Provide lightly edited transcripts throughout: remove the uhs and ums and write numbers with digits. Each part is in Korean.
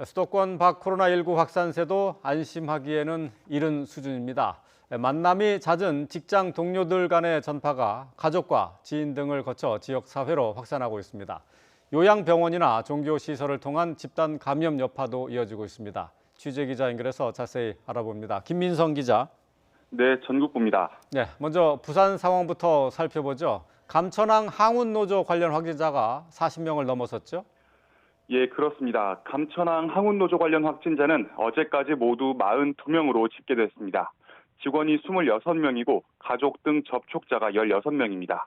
수도권 밖 코로나19 확산세도 안심하기에는 이른 수준입니다. 만남이 잦은 직장 동료들 간의 전파가 가족과 지인 등을 거쳐 지역사회로 확산하고 있습니다. 요양병원이나 종교시설을 통한 집단 감염 여파도 이어지고 있습니다. 취재기자 연결해서 자세히 알아봅니다. 김민성 기자. 네, 전국구입니다. 네, 먼저 부산 상황부터 살펴보죠. 감천항 항운노조 관련 확진자가 40명을 넘어섰죠? 예, 그렇습니다. 감천항 항운노조 관련 확진자는 어제까지 모두 42명으로 집계됐습니다. 직원이 26명이고 가족 등 접촉자가 16명입니다.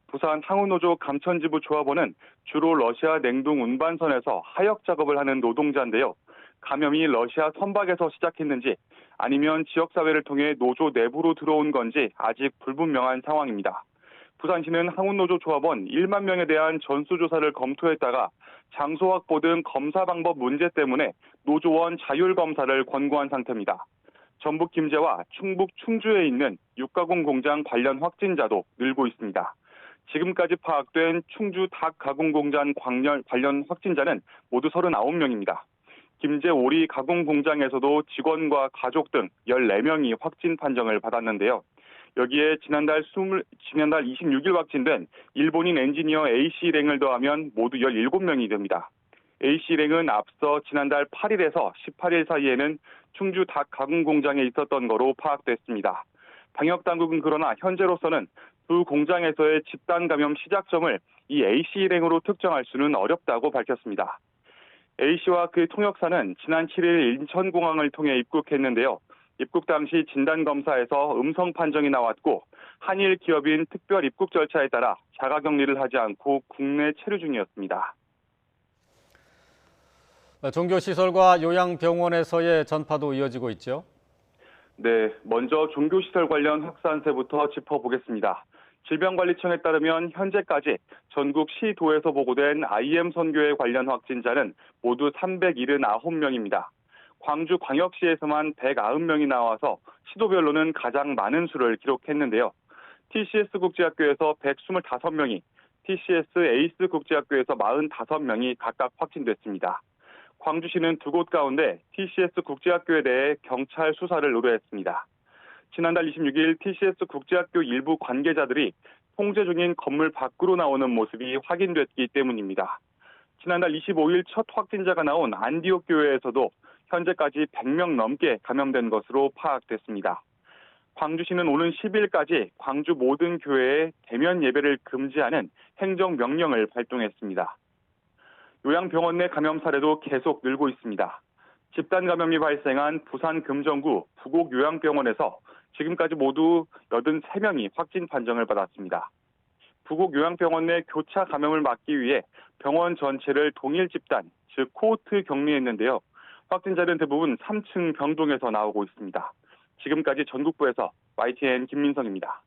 부산 항운노조 감천지부 조합원은 주로 러시아 냉동 운반선에서 하역 작업을 하는 노동자인데요. 감염이 러시아 선박에서 시작했는지 아니면 지역사회를 통해 노조 내부로 들어온 건지 아직 불분명한 상황입니다. 부산시는 항운노조 조합원 1만 명에 대한 전수조사를 검토했다가 장소 확보 등 검사 방법 문제 때문에 노조원 자율검사를 권고한 상태입니다. 전북 김제와 충북 충주에 있는 육가공 공장 관련 확진자도 늘고 있습니다. 지금까지 파악된 충주 닭 가공 공장 관련 확진자는 모두 39명입니다. 김제 오리 가공 공장에서도 직원과 가족 등 14명이 확진 판정을 받았는데요. 여기에 지난달 26일 확진된 일본인 엔지니어 A씨 일행을 더하면 모두 17명이 됩니다. A씨 일행은 앞서 지난달 8일에서 18일 사이에는 충주 닭 가공 공장에 있었던 거로 파악됐습니다. 방역당국은 그러나 현재로서는 두 공장에서의 집단 감염 시작점을 이 A씨 일행으로 특정할 수는 어렵다고 밝혔습니다. A씨와 그의 통역사는 지난 7일 인천공항을 통해 입국했는데요. 입국 당시 진단검사에서 음성 판정이 나왔고 한일 기업인 특별 입국 절차에 따라 자가격리를 하지 않고 국내 체류 중이었습니다. 종교시설과 요양병원에서의 전파도 이어지고 있죠? 네, 먼저 종교시설 관련 확산세부터 짚어보겠습니다. 질병관리청에 따르면 현재까지 전국 시도에서 보고된 IM 선교회 관련 확진자는 모두 379명입니다. 광주광역시에서만 190명이 나와서 시도별로는 가장 많은 수를 기록했는데요. TCS 국제학교에서 125명이, TCS 에이스 국제학교에서 45명이 각각 확진됐습니다. 광주시는 두 곳 가운데 TCS 국제학교에 대해 경찰 수사를 의뢰했습니다. 지난달 26일 TCS 국제학교 일부 관계자들이 통제 중인 건물 밖으로 나오는 모습이 확인됐기 때문입니다. 지난달 25일 첫 확진자가 나온 안디옥 교회에서도 현재까지 100명 넘게 감염된 것으로 파악됐습니다. 광주시는 오는 10일까지 광주 모든 교회에 대면 예배를 금지하는 행정명령을 발동했습니다. 요양병원 내 감염 사례도 계속 늘고 있습니다. 집단 감염이 발생한 부산 금정구 부곡요양병원에서 지금까지 모두 83명이 확진 판정을 받았습니다. 부곡요양병원 내 교차 감염을 막기 위해 병원 전체를 동일 집단, 즉 코호트 격리했는데요. 확진자는 대부분 3층 병동에서 나오고 있습니다. 지금까지 전국부에서 YTN 김민성입니다.